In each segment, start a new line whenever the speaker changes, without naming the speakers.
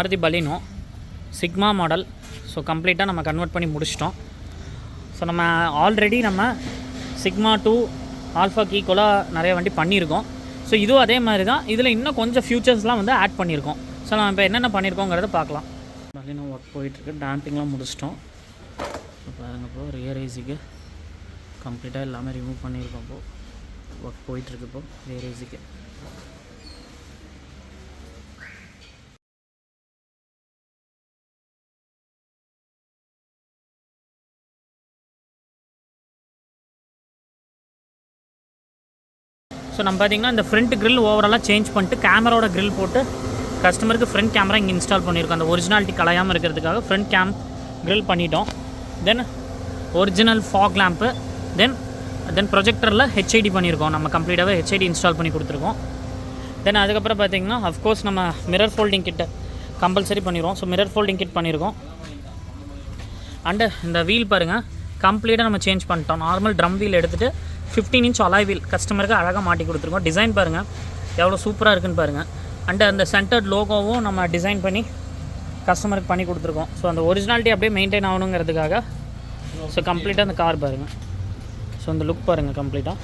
Maruthi Baleno Sigma model. So கம்ப்ளீட்டாக நம்ம convert பண்ணி முடிச்சிட்டோம். ஸோ நம்ம ஆல்ரெடி நம்ம சிக்மா 2 ஆல்ஃபாக்கு ஈக்குவலாக நிறைய வண்டி பண்ணியிருக்கோம். ஸோ இதுவும் அதே மாதிரி தான். இதில் இன்னும் கொஞ்சம் ஃபியூச்சர்ஸ்லாம் வந்து ஆட் பண்ணியிருக்கோம். ஸோ நம்ம இப்போ என்னென்ன பண்ணியிருக்கோங்கிறத பார்க்கலாம். Baleno ஒர்க் போயிட்டுருக்கு. டேம்பிங்லாம் முடிச்சிட்டோம். பாருங்க, இப்போ ரியர் ஏசிக்கு கம்ப்ளீட்டாக எல்லாமே ரிமூவ் பண்ணியிருக்கோம். இப்போது ஒர்க் போயிட்டுருக்கு. இப்போ ரியர் ஏசிக்கு ஸோ நம்ம பார்த்திங்கன்னா இந்த ஃப்ரண்ட் க்ரில் ஓவராலாக சேஞ்ச் பண்ணிட்டு கேமராவோட க்ரில் போட்டு கஸ்டமருக்கு ஃப்ரண்ட் கேமரா இங்கே இன்ஸ்டால் பண்ணியிருக்கோம். அந்த ஒரிஜினாலிட்டி கலையாமல் இருக்கிறதுக்காக ஃப்ரண்ட் க்ரில் பண்ணிட்டோம். தென் ஒரிஜினல் ஃபாக் லேம்ப்பு, தென் ப்ரொஜெக்டரில் ஹெச்ஐடி பண்ணியிருக்கோம். நம்ம கம்ப்ளீட்டாகவே ஹெச்ஐடி இன்ஸ்டால் பண்ணி கொடுத்துருக்கோம். தென் அதுக்கப்புறம் பார்த்திங்கன்னா அஃப்கோர்ஸ் நம்ம மிரர் ஃபோல்டிங் கிட்ட கம்பல்சரி பண்ணிடுவோம். ஸோ மிரர் ஃபோல்டிங் கிட் பண்ணியிருக்கோம். அண்டு இந்த வீல் பாருங்கள், கம்ப்ளீட்டாக நம்ம சேஞ்ச் பண்ணிட்டோம். நார்மல் ட்ரம் வீல் எடுத்துகிட்டு 15 inch அலாய் வீல் கஸ்டமருக்கு அழகாக மாட்டி கொடுத்துருக்கோம். டிசைன் பாருங்கள் எவ்வளோ சூப்பராக இருக்குன்னு பாருங்கள். அண்டு அந்த சென்டர்ட் லோகோவும் நம்ம டிசைன் பண்ணி கஸ்டமருக்கு பண்ணி கொடுத்துருக்கோம். ஸோ அந்த ஒரிஜினாலிட்டி அப்படியே மெயின்டைன் ஆகணுங்கிறதுக்காக. ஸோ கம்ப்ளீட்டாக அந்த கார் பாருங்கள். ஸோ அந்த லுக் பாருங்கள், கம்ப்ளீட்டாக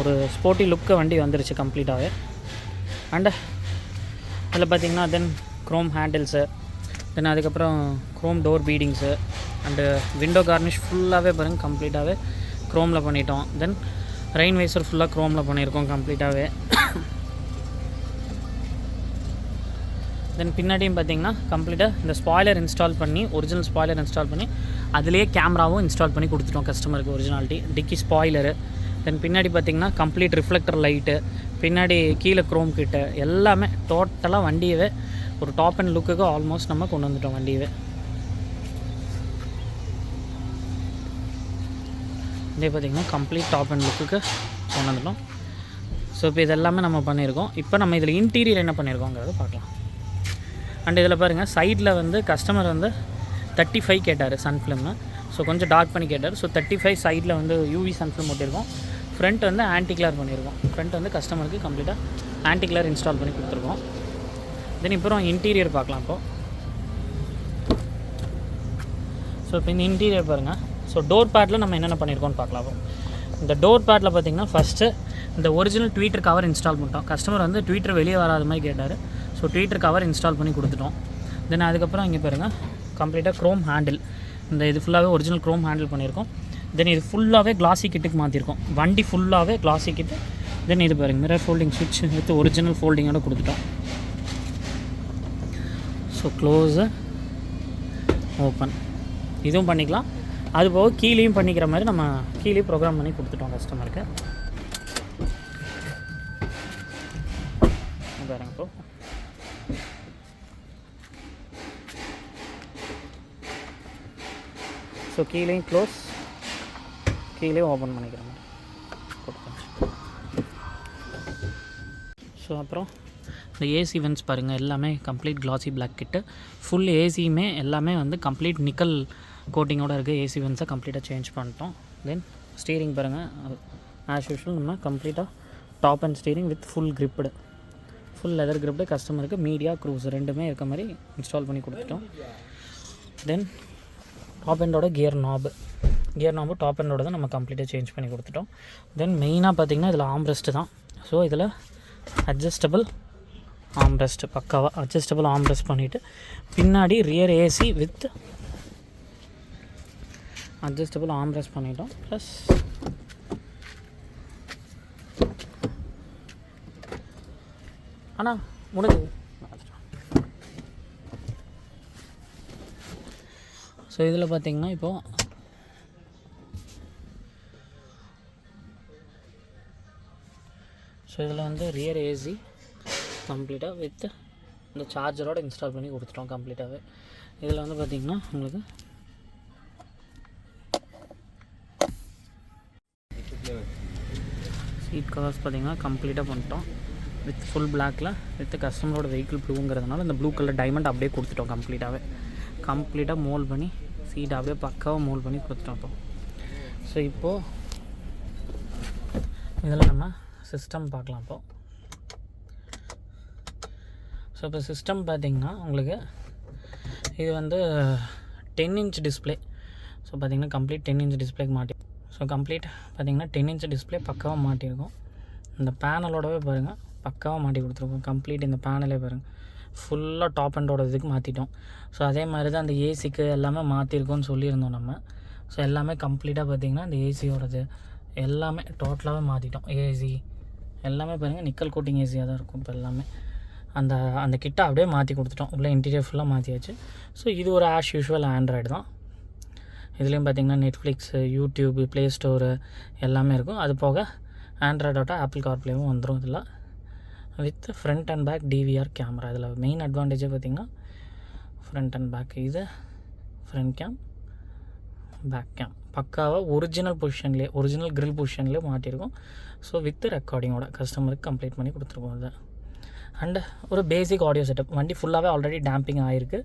ஒரு ஸ்போர்ட்டி லுக்கு வண்டி வந்துருச்சு கம்ப்ளீட்டாகவே. அண்டு அதில் பார்த்திங்கன்னா தென் க்ரோம் ஹேண்டில்ஸு, தென் அதுக்கப்புறம் chrome door beadings and window garnish ஃபுல்லாகவே பாருங்கள் கம்ப்ளீட்டாகவே க்ரோமில் பண்ணிட்டோம். தென் ரெயின் வைசர் ஃபுல்லாக க்ரோமில் பண்ணியிருக்கோம் கம்ப்ளீட்டாகவே. தென் பின்னாடியும் பார்த்திங்கன்னா கம்ப்ளீட்டாக இந்த ஸ்பாய்லர் இன்ஸ்டால் பண்ணி, ஒரிஜினல் ஸ்பாய்லர் இன்ஸ்டால் பண்ணி அதிலே கேமராவும் இன்ஸ்டால் பண்ணி கொடுத்துட்டோம் கஸ்டமருக்கு ஒரிஜினாலிட்டி. டிக்கி ஸ்பாய்லரு, தென் பின்னாடி பார்த்திங்கன்னா கம்ப்ளீட் ரிஃப்ளெக்டர் லைட்டு, பின்னாடி கீழே க்ரோம் கிட்டு எல்லாமே டோட்டலாக வண்டியவே ஒரு டாப் அண்ட் லுக்குக்கு ஆல்மோஸ்ட் நம்ம கொண்டு வந்துட்டோம் வண்டியவே. இதே பார்த்திங்கன்னா கம்ப்ளீட் டாப் அண்ட் லுக்குக்கு கொண்டு வந்துட்டோம். ஸோ இப்போ இதெல்லாமே நம்ம பண்ணியிருக்கோம். இப்போ நம்ம இதில் இன்டீரியர் என்ன பண்ணியிருக்கோங்கிறத பார்க்கலாம். அண்ட் இதில் பாருங்கள், சைடில் வந்து கஸ்டமர் வந்து 35 கேட்டார் சன் ஃபிலிம்னு. ஸோ கொஞ்சம் டார்க் பண்ணி கேட்டார். ஸோ 35 சைடில் வந்து யூவி சன் ஃபிலிம் போட்டிருக்கோம். ஃப்ரண்ட் வந்து ஆன்டி கிளர் பண்ணியிருக்கோம். ஃப்ரண்ட் வந்து கஸ்டமருக்கு கம்ப்ளீட்டாக ஆன்டி கிளர் இன்ஸ்டால் பண்ணி கொடுத்துருக்கோம். தென் இப்போ இன்டீரியர் பார்க்கலாம். இப்போது ஸோ இப்போ இந்த இன்டீரியர் பாருங்கள். ஸோ டோர் பேடில் நம்ம என்னென்ன பண்ணியிருக்கோம்னு பார்க்கலாம். இந்த டோர் பேடில் பார்த்திங்கன்னா ஃபஸ்ட்டு இந்த ஒரிஜினல் ட்வீட்டர் கவர் இன்ஸ்டால் பண்ணிட்டோம். கஸ்டமர் வந்து ட்வீட்டர் வெளியே வராத மாதிரி கேட்டார். ஸோ ட்வீட்டர் கவர் இன்ஸ்டால் பண்ணி கொடுத்துட்டோம். தென் அதுக்கப்புறம் இங்கே பாருங்கள் கம்ப்ளீட்டாக க்ரோம் ஹேண்டில், இந்த இது ஃபுல்லாகவே ஒரிஜினல் க்ரோம் ஹேண்டில் பண்ணியிருக்கோம். தென் இது ஃபுல்லாகவே கிளாசி கிட்டுக்கு மாற்றிருக்கோம். வண்டி ஃபுல்லாகவே கிளாசி கிட்டு. தென் இது பாருங்கள் மிரர் ஃபோல்டிங் சுவிட்ச் வித் ஒரிஜினல் ஃபோல்டிங்கோட கொடுத்துட்டோம். ஸோ க்ளோஸு ஓப்பன் இதுவும் பண்ணிக்கலாம். அது போக கீழேயும் பண்ணிக்கிற மாதிரி நம்ம கீழே ப்ரோக்ராம் பண்ணி கொடுத்துட்டோம் கஸ்டமருக்கு. பாருங்க, இப்போ ஸோ கீழேயும் க்ளோஸ், கீழே ஓப்பன் பண்ணிக்கிற மாதிரி கொடுத்தோம். ஸோ அப்புறம் இந்த ஏசி வென்ட்ஸ் பாருங்கள், எல்லாமே கம்ப்ளீட் கிளாசி பிளாக் கிட்டு. ஃபுல் ஏசியுமே எல்லாமே வந்து கம்ப்ளீட் நிக்கல் கோட்டிங்கோடு இருக்குது. ஏசி வென்ட்ஸை கம்ப்ளீட்டாக சேஞ்ச் பண்ணிட்டோம். தென் ஸ்டீரிங் பாருங்கள், ஆஸ் யூஷுவல் நம்ம கம்ப்ளீட்டாக top end steering with full gripped, full leather gripped கஸ்டமருக்கு மீடியா க்ரூஸ் ரெண்டுமே இருக்க மாதிரி இன்ஸ்டால் பண்ணி கொடுத்துட்டோம். தென் டாப் அண்டோட கியர் நாபு டாப் அண்டோட தான் நம்ம கம்ப்ளீட்டாக சேஞ்ச் பண்ணி கொடுத்துட்டோம். தென் மெயினாக பார்த்திங்கன்னா இதில் ஆம்ரெஸ்ட்டு தான். ஸோ இதில் அட்ஜஸ்டபிள் ஆம்ரெஸ்ட்டு பக்காவாக அட்ஜஸ்டபிள் ஆம்ரெஸ்ட் பண்ணிவிட்டு பின்னாடி rear AC with adjustable armrest பண்ணிட்டோம். ப்ளஸ் ஆனால் முடிஞ்சது. ஸோ இதில் பார்த்திங்கன்னா இப்போது ஸோ இதில் வந்து ரியர் ஏசி கம்ப்ளீட்டாக வித் இந்த சார்ஜரோடு இன்ஸ்டால் பண்ணி கொடுத்துட்டோம் கம்ப்ளீட்டாகவே. இதில் வந்து பார்த்திங்கன்னா உங்களுக்கு சீட் கவர்ஸ் பார்த்திங்கன்னா கம்ப்ளீட்டாக பண்ணிட்டோம் வித் ஃபுல் பிளாக்கில் வித் கஸ்டமரோட வெஹிக்கிள் ப்ளூங்கிறதுனால இந்த ப்ளூ கலர் டைமண்ட் அப்படியே கொடுத்துட்டோம். கம்ப்ளீட்டாக மோல்ட் பண்ணி சீட் அப்படியே பக்காவாக மோல்ட் பண்ணி கொடுத்துட்டோம். இப்போ ஸோ இப்போது இதில் நம்ம சிஸ்டம் பார்க்கலாம். இப்போது ஸோ இப்போ சிஸ்டம் பார்த்திங்கன்னா உங்களுக்கு இது வந்து 10 inch டிஸ்பிளே. ஸோ பார்த்திங்கன்னா கம்ப்ளீட் 10 inch டிஸ்பிளேக்கு மாட்டி. ஸோ கம்ப்ளீட் பார்த்திங்கன்னா 10 inch டிஸ்பிளே பக்காவாக மாட்டியிருக்கும். இந்த பேனலோடவே பாருங்கள் பக்காவாக மாட்டி கொடுத்துருக்கோம். கம்ப்ளீட் இந்த பேனலே பாருங்கள் ஃபுல்லாக டாப் அண்டோட இதுக்கு மாற்றிட்டோம். ஸோ அதே மாதிரி தான் அந்த ஏசிக்கு எல்லாமே மாற்றிருக்கோன்னு சொல்லியிருந்தோம் நம்ம. ஸோ எல்லாமே கம்ப்ளீட்டாக பார்த்திங்கன்னா அந்த ஏசியோடது எல்லாமே டோட்டலாகவே மாற்றிட்டோம். ஏசி எல்லாமே பாருங்கள் நிக்கல் கோட்டிங் ஏசியாக தான் இருக்கும். இப்போ எல்லாமே அந்த கிட்டை அப்படியே மாற்றி கொடுத்துட்டோம். உள்ளே இன்டீரியர் ஃபுல்லாக மாற்றியாச்சு. ஸோ இது ஒரு ஆஸ் யூஷுவல் ஆண்ட்ராய்டு தான். இதுலேயும் பார்த்திங்கன்னா நெட்ஃப்ளிக்ஸு, யூடியூப்பு, ப்ளே ஸ்டோரு எல்லாமே இருக்கும். அது போக ஆண்ட்ராய்டோட ஆப்பிள் கார்ப்ளேவும் வந்துடும் இதில் with front and back DVR camera. இதில் மெயின் அட்வான்டேஜே பார்த்திங்கன்னா ஃப்ரண்ட் அண்ட் பேக். இது ஃப்ரண்ட் கேம், பேக் கேம் பக்காவாக ஒரிஜினல் பொசிஷன்லேயே ஒரிஜினல் கிரில் பொசிஷன்லேயே மாட்டியிருக்கோம். ஸோ வித் ரெக்கார்டிங்கோட கஸ்டமருக்கு கம்ப்ளீட் பண்ணி கொடுத்துருக்கோம் இதை. அண்டு ஒரு பேசிக் ஆடியோ செட்டப். வண்டி ஃபுல்லாகவே ஆல்ரெடி டேம்பிங் ஆகிருக்கு.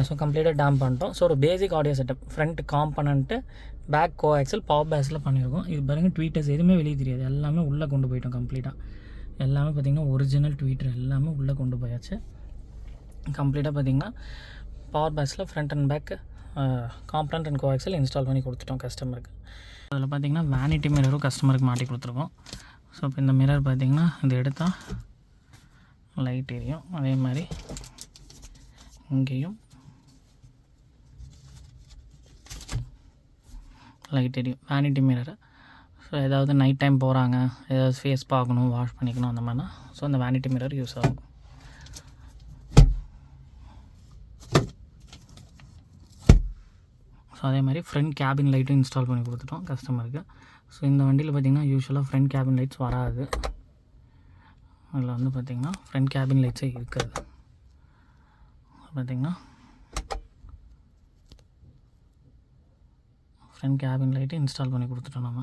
ஸோ கம்ப்ளீட்டாக டேம்ப் பண்ணிட்டோம். ஸோ ஒரு basic audio setup, front component, back coaxial, power பேஸில் பண்ணியிருக்கோம். இது பாருங்கள் ட்வீட்டர்ஸ் எதுவுமே வெளியே தெரியாது, எல்லாமே உள்ளே கொண்டு போயிட்டோம். கம்ப்ளீட்டாக எல்லாமே பார்த்திங்கன்னா ஒரிஜினல் ட்வீட்டர் எல்லாமே உள்ளே கொண்டு போயாச்சு. கம்ப்ளீட்டாக பார்த்திங்கன்னா பவர் பேஸில் front and back component and coaxial install பண்ணி கொடுத்துட்டோம் கஸ்டமருக்கு. அதில் பார்த்திங்கன்னா வேனிட்டி மிரரும் கஸ்டமருக்கு மாட்டி கொடுத்துருக்கோம். ஸோ இப்போ இந்த மிரர் பார்த்திங்கன்னா இது எடுத்தால் லைட் எரியும். அதே மாதிரி இங்கேயும் லைட் எரியும் வேனிட்டி மிரரு. ஸோ ஏதாவது நைட் டைம் போகிறாங்க, ஏதாவது ஃபேஸ் பார்க்கணும், வாஷ் பண்ணிக்கணும் அந்த மாதிரினா ஸோ அந்த வேனிட்டி மிரர் யூஸ் ஆகும். ஸோ அதே மாதிரி ஃப்ரண்ட் கேபின் லைட்டும் இன்ஸ்டால் பண்ணி கொடுத்துட்டோம் கஸ்டமருக்கு. ஸோ இந்த வண்டியில் பார்த்திங்கன்னா யூஸ்வலாக ஃப்ரண்ட் கேபின் லைட்ஸ் வராது. அதில் வந்து பார்த்திங்கன்னா ஃப்ரண்ட் கேபின் லைட்ஸே இருக்காது. பார்த்திங்கன்னா ஃப்ரண்ட் கேபின் லைட்டு இன்ஸ்டால் பண்ணி கொடுத்துட்டோம். நம்ம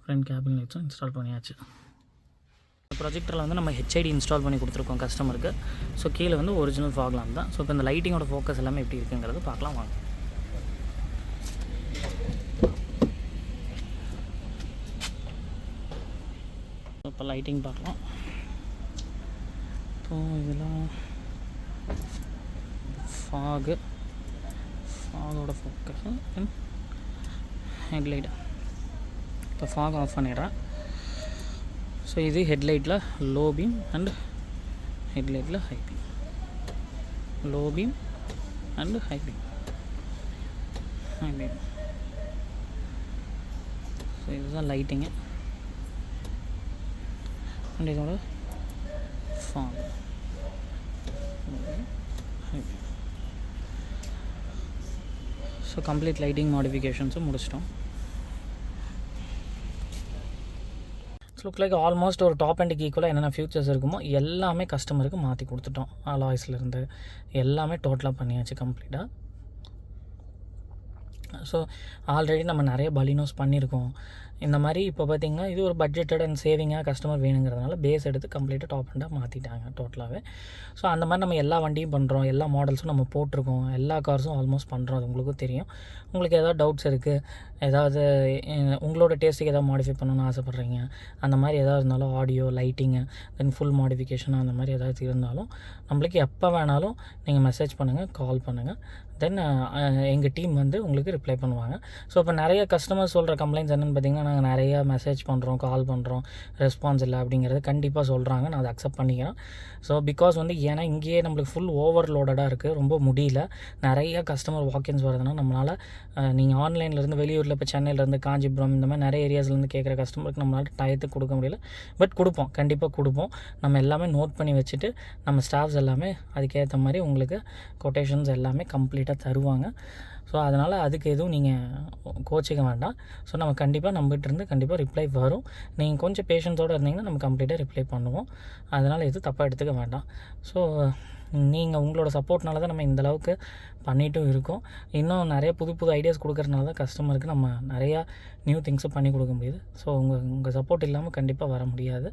ஃப்ரண்ட் கேபின் லைட்ஸும் இன்ஸ்டால் பண்ணியாச்சு. ப்ரொஜெக்டரில் வந்து நம்ம ஹெச்ஐடி இன்ஸ்டால் பண்ணி கொடுத்துருக்கோம் கஸ்டமருக்கு. ஸோ கீழே வந்து ஒரிஜினல் ஃபாக் லாம்ப் தான். ஸோ இப்போ இந்த லைட்டிங்கோட ஃபோக்கஸ் எல்லாமே எப்படி இருக்குங்கிறது பார்க்கலாம் வாங்க. இப்போ லைட்டிங் பார்க்கலாம். இப்போ இதெல்லாம் ஃபாகோட ஃபோக்கஸ் ஹெட்லைட். இப்போ ஃபாக் ஆஃப் பண்ணிடுறேன். ஸோ இது ஹெட்லைட்டில் லோ பீம் அண்ட் ஹெட்லைட்டில் high beam, low beam and high beam. So இதுதான் லைட்டிங்கு அண்ட் இதோட ஃபாக். ஸோ கம்ப்ளீட் லைட்டிங் மாடிஃபிகேஷன்ஸும் முடிச்சிட்டோம். லுக் லைக் ஆல்மோஸ்ட் ஒரு டாப் அண்டுக்கு ஈக்குவலாக என்னென்ன ஃபியூச்சர்ஸ் இருக்குமோ எல்லாமே கஸ்டமருக்கு மாற்றி கொடுத்துட்டோம். அலாய்ஸ்லேருந்து எல்லாமே டோட்டலாக பண்ணியாச்சு கம்ப்ளீட்டாக. ஸோ ஆல்ரெடி நம்ம நிறைய பலினோஸ் பண்ணியிருக்கோம். இந்த மாதிரி இப்போ பார்த்திங்கன்னா இது ஒரு பட்ஜெட்டட் அண்ட் சேவிங்காக கஸ்டமர் வேணுங்கிறதுனால பேஸ் எடுத்து கம்ப்ளீட்டாக டாப் அண்டாக மாற்றிட்டாங்க டோட்டலாகவே. ஸோ அந்த மாதிரி நம்ம எல்லா வண்டியும் பண்ணுறோம், எல்லா மாடல்ஸும் நம்ம போட்டிருக்கோம், எல்லா கார்ஸும் ஆல்மோஸ்ட் பண்ணுறோம். அது உங்களுக்கும் தெரியும். உங்களுக்கு ஏதாவது டவுட்ஸ் இருக்குது, ஏதாவது உங்களோட டேஸ்ட்டுக்கு ஏதாவது மாடிஃபை பண்ணணும்னு ஆசைப்பட்றீங்க, அந்த மாதிரி ஏதாவது இருந்தாலும் audio, lighting, then full modification அந்த மாதிரி ஏதாவது இருந்தாலும் நம்மளுக்கு எப்போ வேணாலும் நீங்கள் மெசேஜ் பண்ணுங்கள், கால் பண்ணுங்கள். தென் எங்கள் டீம் வந்து உங்களுக்கு ரிப்ளை பண்ணுவாங்க. ஸோ இப்போ நிறைய கஸ்டமர் சொல்கிற கம்ப்ளைண்ட்ஸ் என்னென்னு பார்த்திங்கன்னா, நாங்கள் நிறையா மெசேஜ் பண்ணுறோம், கால் பண்ணுறோம், ரெஸ்பான்ஸ் இல்லை அப்படிங்கிறது கண்டிப்பாக சொல்கிறாங்க. நான் அதை அக்செப்ட் பண்ணிக்கிறேன். ஸோ பிகாஸ் வந்து ஏன்னா இங்கேயே நம்மளுக்கு ஃபுல் ஓவர்லோடடாக இருக்குது, ரொம்ப முடியல. நிறைய கஸ்டமர் வாக்கின்ஸ் வருதுன்னா நம்மளால் நீங்கள் ஆன்லைன்லேருந்து வெளியூரில் இப்போ சென்னையிலேருந்து காஞ்சிபுரம் இந்த மாதிரி நிறைய ஏரியாஸ்லேருந்து கேட்குற கஸ்டமருக்கு நம்மளால் டயத்துக்கு கொடுக்க முடியல. பட் கொடுப்போம், கண்டிப்பாக கொடுப்போம். நம்ம எல்லாமே நோட் பண்ணி வச்சுட்டு நம்ம ஸ்டாஃப்ஸ் எல்லாமே அதுக்கேற்ற மாதிரி உங்களுக்கு கொட்டேஷன்ஸ் எல்லாமே கம்ப்ளீட்டாக தருவாங்க. ஸோ அதனால் அதுக்கு எதுவும் நீங்கள் கோச்சிக்க வேண்டாம். ஸோ நம்ம கண்டிப்பாக நம்மகிட்டேருந்து கண்டிப்பாக ரிப்ளை வரும். நீங்கள் கொஞ்சம் பேஷன்ஸோடு இருந்தீங்கன்னா நம்ம கம்ப்ளீட்டாக ரிப்ளை பண்ணுவோம். அதனால் எதுவும் தப்பாக எடுத்துக்க வேண்டாம். ஸோ நீங்கள் உங்களோட சப்போர்ட்னால தான் நம்ம இந்தளவுக்கு பண்ணிட்டும் இருக்கோம். இன்னும் நிறைய புது புது ஐடியாஸ் கொடுக்குறதுனால தான் கஸ்டமருக்கு நம்ம நிறையா நியூ திங்ஸை பண்ணி கொடுக்க முடியுது. ஸோ உங்கள் சப்போர்ட் இல்லாமல் கண்டிப்பாக வர முடியாது.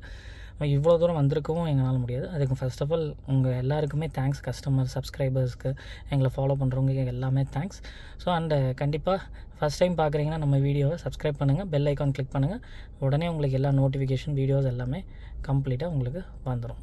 இவ்வளோ தூரம் வந்திருக்கவும் எங்களால் முடியாது. அதுக்கு ஃபர்ஸ்ட் ஆஃப் ஆல் உங்கள் எல்லாருக்குமே தேங்க்ஸ். கஸ்டமர், சப்ஸ்கிரைபர்ஸ்க்கு, எங்களை ஃபாலோ பண்ணுறவங்க எல்லாமே தேங்க்ஸ். ஸோ அண்டு கண்டிப்பாக ஃபஸ்ட் டைம் பார்க்குறீங்கன்னா நம்ம வீடியோவை சப்ஸ்கிரைப் பண்ணுங்கள், பெல் ஐக்கான் கிளிக் பண்ணுங்கள். உடனே உங்களுக்கு எல்லா நோட்டிஃபிகேஷன் வீடியோஸ் எல்லாமே கம்ப்ளீட்டாக உங்களுக்கு வந்துடும்.